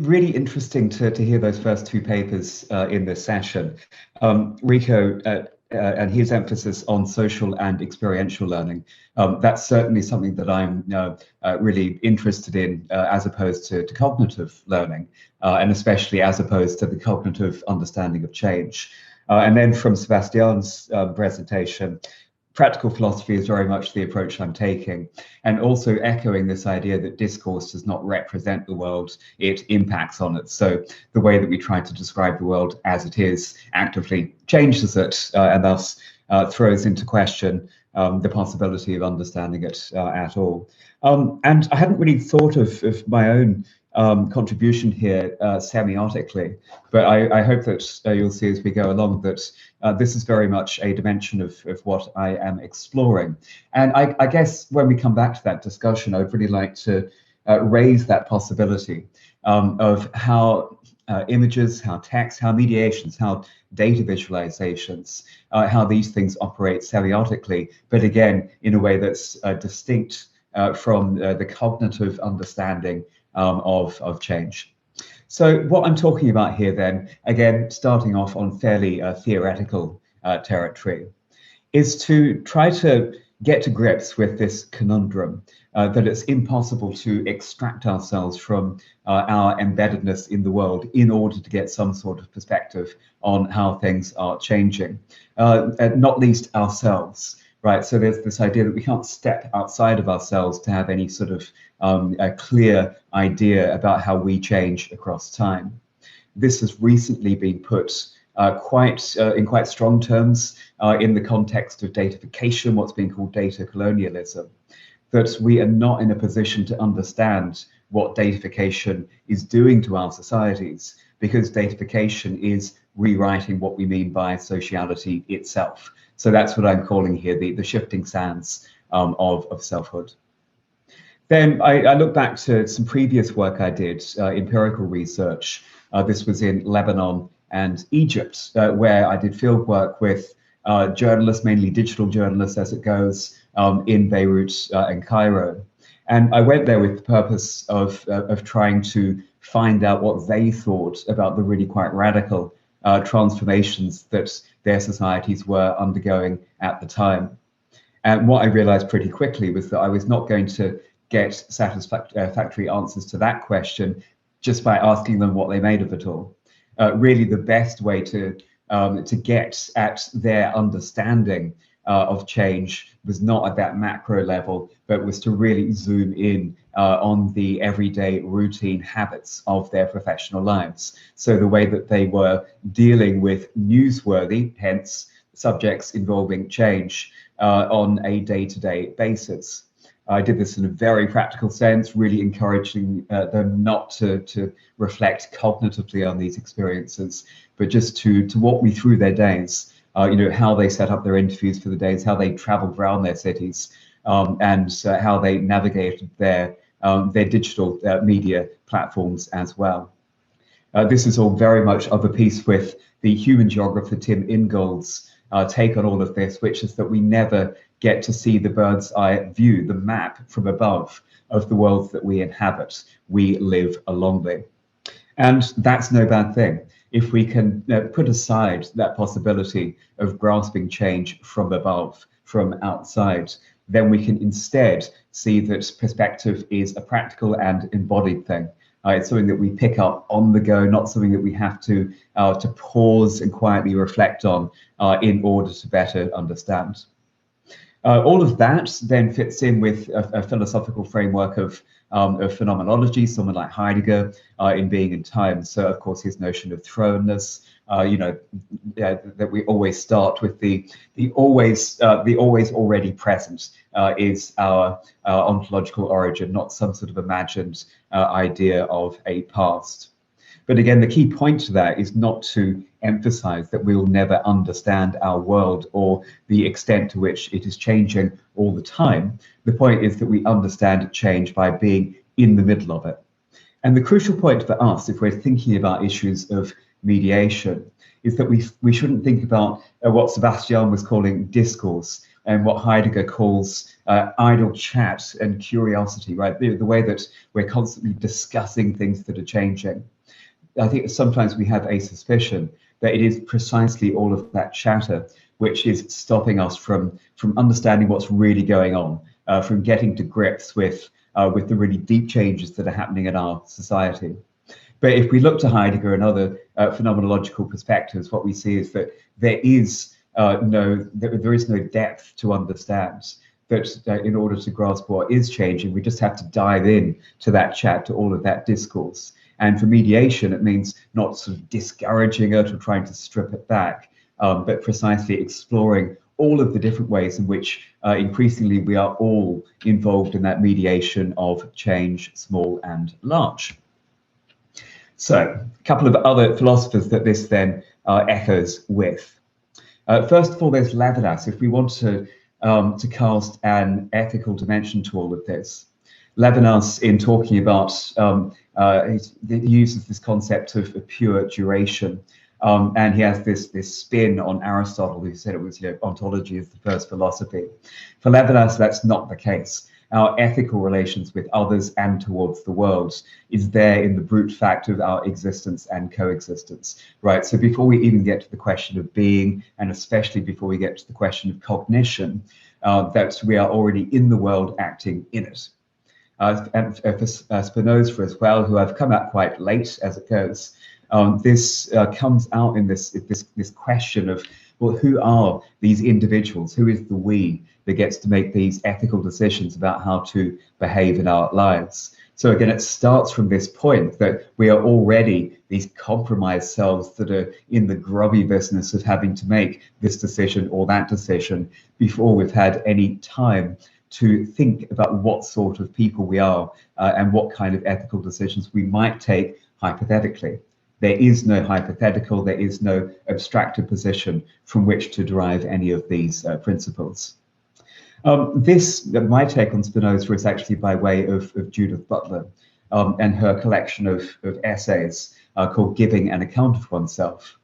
Really interesting to hear those first two papers in this session. Rico and his emphasis on social and experiential learning, that's certainly something that I'm really interested in as opposed to cognitive learning, and especially as opposed to the cognitive understanding of change. And then from Sebastian's presentation, practical philosophy is very much the approach I'm taking, and also echoing this idea that discourse does not represent the world, it impacts on it. So the way that we try to describe the world as it is actively changes it, and thus throws into question the possibility of understanding it at all. And I hadn't really thought of my own contribution here semiotically, but I hope that you'll see as we go along that this is very much a dimension of what I am exploring. And I guess when we come back to that discussion, I'd really like to raise that possibility of how images, how text, how mediations, how data visualizations, how these things operate semiotically, but again, in a way that's distinct from the cognitive understanding of change. So what I'm talking about here then, again, starting off on fairly theoretical territory, is to try to get to grips with this conundrum that it's impossible to extract ourselves from our embeddedness in the world in order to get some sort of perspective on how things are changing, not least ourselves. Right, so there's this idea that we can't step outside of ourselves to have any sort of a clear idea about how we change across time. This has recently been put in quite strong terms in the context of datafication, what's being called data colonialism, that we are not in a position to understand what datafication is doing to our societies, because datafication is rewriting what we mean by sociality itself. So that's what I'm calling here the shifting sands of selfhood. Then I look back to some previous work I did, empirical research. This was in Lebanon and Egypt, where I did field work with journalists, mainly digital journalists as it goes, in Beirut and Cairo. And I went there with the purpose of trying to find out what they thought about the really quite radical transformations that their societies were undergoing at the time. And what I realized pretty quickly was that I was not going to get satisfactory answers to that question just by asking them what they made of it all. Really, the best way to get at their understanding of change was not at that macro level, but was to really zoom in on the everyday routine habits of their professional lives. So the way that they were dealing with newsworthy, hence subjects involving change, on a day-to-day basis. I did this in a very practical sense, really encouraging them not to reflect cognitively on these experiences, but just to walk me through their days. How they set up their interviews for the days, how they traveled around their cities, and how they navigated their digital media platforms as well. This is all very much of a piece with the human geographer Tim Ingold's take on all of this, which is that we never get to see the bird's eye view, the map from above of the world that we inhabit. We live along it. And that's no bad thing. If we can put aside that possibility of grasping change from above, from outside, then we can instead see that perspective is a practical and embodied thing. It's something that we pick up on the go, not something that we have to pause and quietly reflect on in order to better understand. All of that then fits in with a philosophical framework of phenomenology, someone like Heidegger in Being and Time. So, of course, his notion of thrownness, that we always start with the always already present is our ontological origin, not some sort of imagined idea of a past. But again, the key point to that is not to emphasize that we will never understand our world or the extent to which it is changing all the time. The point is that we understand change by being in the middle of it. And the crucial point for us, if we're thinking about issues of mediation is that we shouldn't think about what Sebastian was calling discourse and what Heidegger calls idle chat and curiosity, right? The way that we're constantly discussing things that are changing. I think sometimes we have a suspicion that it is precisely all of that chatter which is stopping us from understanding what's really going on, from getting to grips with the really deep changes that are happening in our society. But if we look to Heidegger and other phenomenological perspectives, what we see is that there is no depth to understand. That in order to grasp what is changing, we just have to dive in to that chat, to all of that discourse. And for mediation, it means not sort of discouraging it or trying to strip it back, but precisely exploring all of the different ways in which increasingly we are all involved in that mediation of change, small and large. So, a couple of other philosophers that this then echoes with. First of all, there's Levinas. If we want to cast an ethical dimension to all of this, Levinas, in talking about, he uses this concept of pure duration, and he has this spin on Aristotle, who said it was, ontology is the first philosophy. For Levinas, that's not the case. Our ethical relations with others and towards the world is there in the brute fact of our existence and coexistence, right? So before we even get to the question of being, and especially before we get to the question of cognition, that we are already in the world acting in it. And for Spinoza as well, who I've come out quite late as it goes, this comes out in this question of, well, who are these individuals? Who is the we that gets to make these ethical decisions about how to behave in our lives? So again, it starts from this point that we are already these compromised selves that are in the grubby business of having to make this decision or that decision before we've had any time to think about what sort of people we are and what kind of ethical decisions we might take hypothetically. There is no hypothetical, there is no abstracted position from which to derive any of these principles. My take on Spinoza is actually by way of Judith Butler and her collection of essays called Giving an Account of Oneself.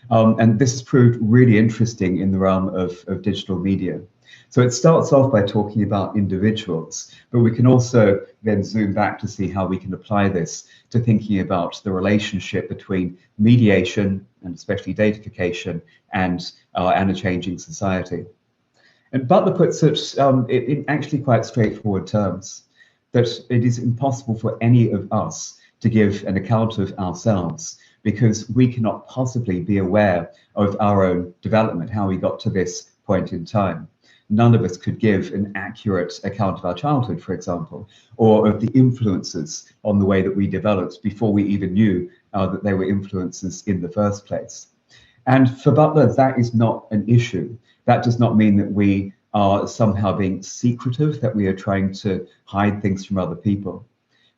And this has proved really interesting in the realm of digital media. So it starts off by talking about individuals, but we can also then zoom back to see how we can apply this to thinking about the relationship between mediation, and especially datafication, and a changing society. And Butler puts it in actually quite straightforward terms, that it is impossible for any of us to give an account of ourselves because we cannot possibly be aware of our own development, how we got to this point in time. None of us could give an accurate account of our childhood, for example, or of the influences on the way that we developed before we even knew that they were influences in the first place. And for Butler, that is not an issue. That does not mean that we are somehow being secretive, that we are trying to hide things from other people.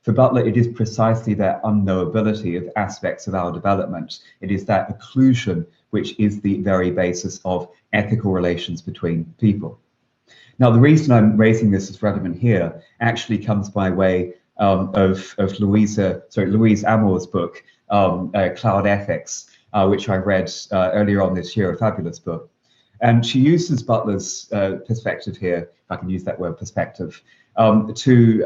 For Butler, it is precisely that unknowability of aspects of our development. It is that occlusion which is the very basis of ethical relations between people. Now, the reason I'm raising this as relevant here actually comes by way of Louise Amour's book, Cloud Ethics, which I read earlier on this year, a fabulous book. And she uses Butler's perspective here, if I can use that word, perspective, to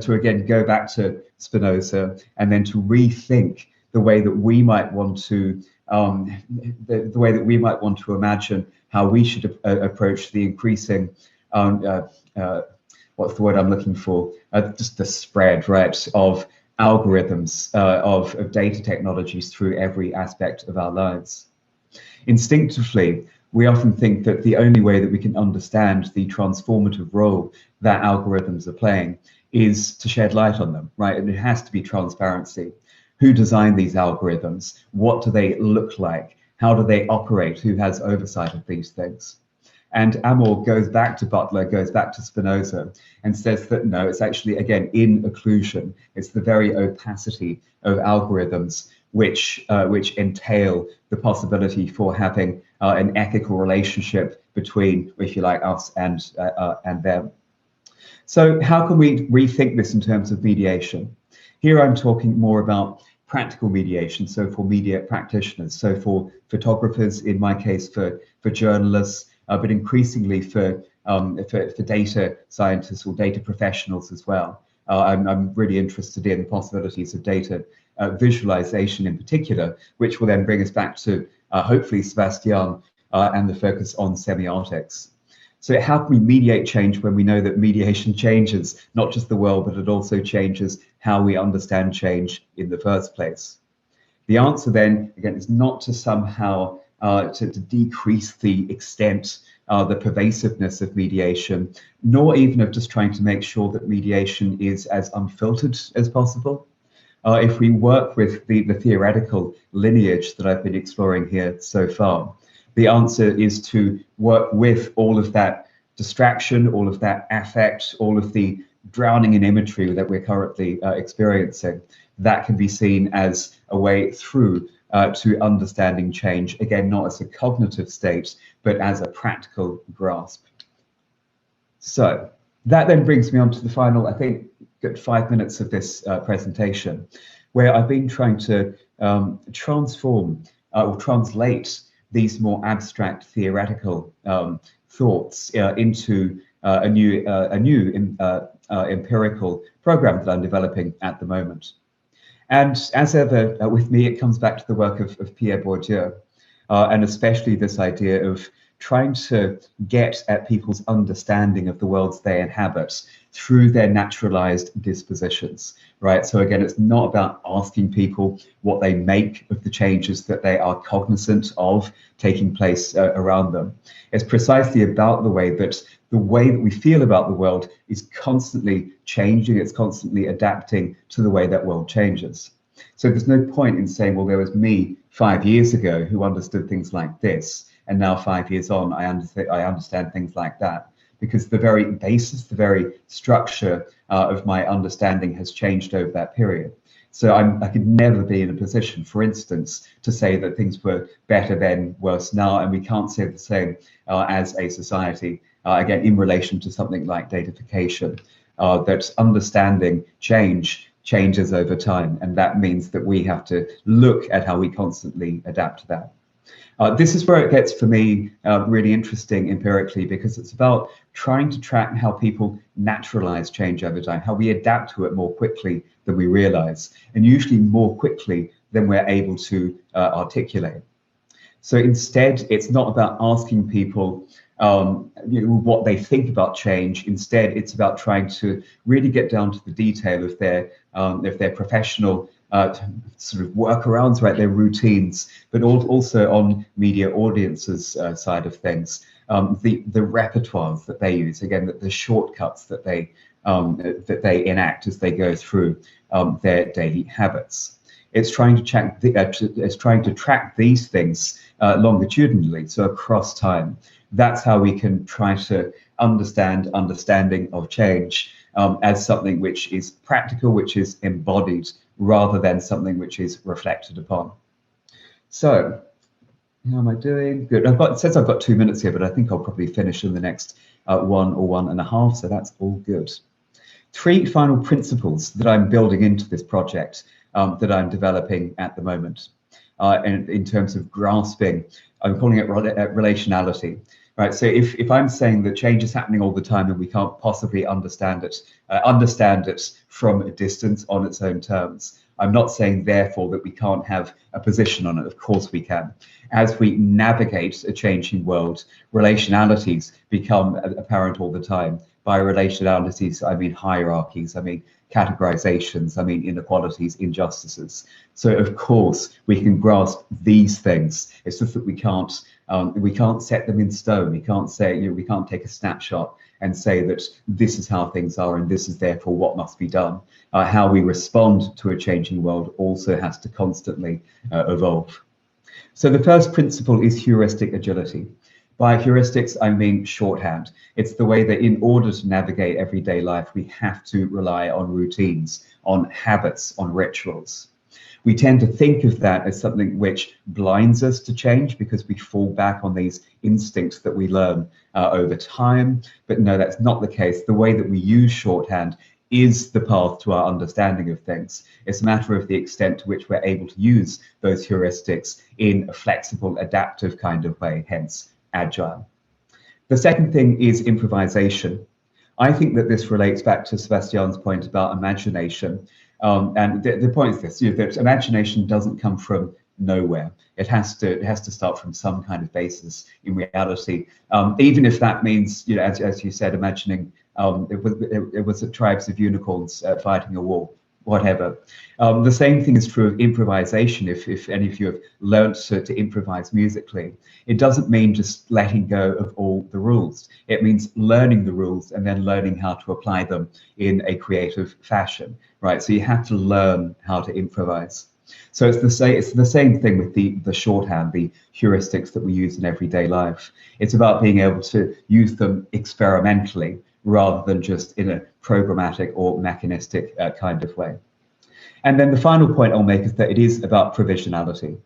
again go back to Spinoza and then to rethink the way that we might want to the way that we might want to imagine how we should approach the increasing what's the word I'm looking for? Just the spread, right, of algorithms, of data technologies through every aspect of our lives. Instinctively, we often think that the only way that we can understand the transformative role that algorithms are playing is to shed light on them, right? And it has to be transparency. Who designed these algorithms? What do they look like? How do they operate? Who has oversight of these things? And Amour goes back to Butler, goes back to Spinoza, and says that no, it's actually, again, in occlusion. It's the very opacity of algorithms which entail the possibility for having an ethical relationship between, if you like, us and them. So how can we rethink this in terms of mediation? Here I'm talking more about practical mediation, so for media practitioners, so for photographers, in my case for journalists, but increasingly for data scientists or data professionals as well. I'm really interested in the possibilities of data visualization in particular, which will then bring us back to hopefully Sebastian and the focus on semiotics. So how can we mediate change when we know that mediation changes not just the world, but it also changes how we understand change in the first place? The answer then, again, is not to somehow to decrease the extent, the pervasiveness of mediation, nor even of just trying to make sure that mediation is as unfiltered as possible. If we work with the theoretical lineage that I've been exploring here so far, the answer is to work with all of that distraction, all of that affect, all of the drowning in imagery that we're currently experiencing. That can be seen as a way through to understanding change, again, not as a cognitive state, but as a practical grasp. So that then brings me on to the final, I think, good 5 minutes of this presentation, where I've been trying to transform or translate these more abstract theoretical thoughts into a new empirical program that I'm developing at the moment. And as ever with me, it comes back to the work of Pierre Bourdieu, and especially this idea of trying to get at people's understanding of the worlds they inhabit through their naturalized dispositions, right? So again, it's not about asking people what they make of the changes that they are cognizant of taking place around them. It's precisely about the way that we feel about the world is constantly changing, it's constantly adapting to the way that world changes. So there's no point in saying, well, there was me 5 years ago who understood things like this, and now 5 years on, I understand things like that, because the very basis, the very structure of my understanding has changed over that period. So I could never be in a position, for instance, to say that things were better then, worse now, and we can't say the same as a society, again, in relation to something like datafication, that understanding changes over time, and that means that we have to look at how we constantly adapt to that. This is where it gets, for me, really interesting empirically, because it's about trying to track how people naturalize change over time, how we adapt to it more quickly than we realize, and usually more quickly than we're able to articulate. So instead, it's not about asking people what they think about change. Instead, it's about trying to really get down to the detail of their professional sort of workarounds, right, their routines, but also on media audiences side of things, the repertoires that they use, again, the shortcuts that they enact as they go through their daily habits. It's trying to track these things longitudinally, so across time. That's how we can try to understanding of change as something which is practical, which is embodied, rather than something which is reflected upon. So, how am I doing? Good. It says I've got 2 minutes here, but I think I'll probably finish in the next 1 or 1.5, so that's all good. 3 final principles that I'm building into this project that I'm developing at the moment, and in terms of grasping, I'm calling it relationality. Right, so if I'm saying that change is happening all the time and we can't possibly understand it from a distance on its own terms, I'm not saying therefore that we can't have a position on it. Of course we can. As we navigate a changing world, relationalities become apparent all the time. By relationalities, I mean hierarchies, I mean categorizations, I mean inequalities, injustices. So of course we can grasp these things. It's just that we can't set them in stone. We can't say, we can't take a snapshot and say that this is how things are and this is therefore what must be done. How we respond to a changing world also has to constantly evolve. So the first principle is heuristic agility. By heuristics, I mean shorthand. It's the way that in order to navigate everyday life, we have to rely on routines, on habits, on rituals. We tend to think of that as something which blinds us to change because we fall back on these instincts that we learn over time. But no, that's not the case. The way that we use shorthand is the path to our understanding of things. It's a matter of the extent to which we're able to use those heuristics in a flexible, adaptive kind of way, hence agile. The second thing is improvisation. I think that this relates back to Sebastian's point about imagination. And the point is this, that imagination doesn't come from nowhere. It has to start from some kind of basis in reality, even if that means, as you said, imagining it was the tribes of unicorns fighting a war, whatever. The same thing is true of improvisation. If any of you have learned to improvise musically, it doesn't mean just letting go of all the rules. It means learning the rules and then learning how to apply them in a creative fashion, right? So you have to learn how to improvise. So it's the same thing with the shorthand, the heuristics that we use in everyday life. It's about being able to use them experimentally rather than just in a programmatic or mechanistic kind of way. And then the final point I'll make is that it is about provisionality.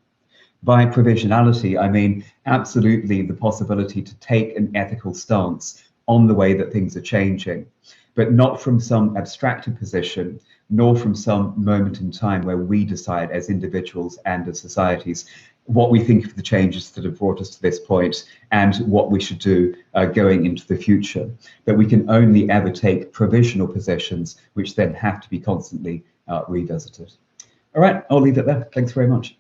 By provisionality, I mean absolutely the possibility to take an ethical stance on the way that things are changing, but not from some abstracted position, nor from some moment in time where we decide as individuals and as societies what we think of the changes that have brought us to this point and what we should do going into the future. But we can only ever take provisional positions, which then have to be constantly revisited. All right, I'll leave it there. Thanks very much.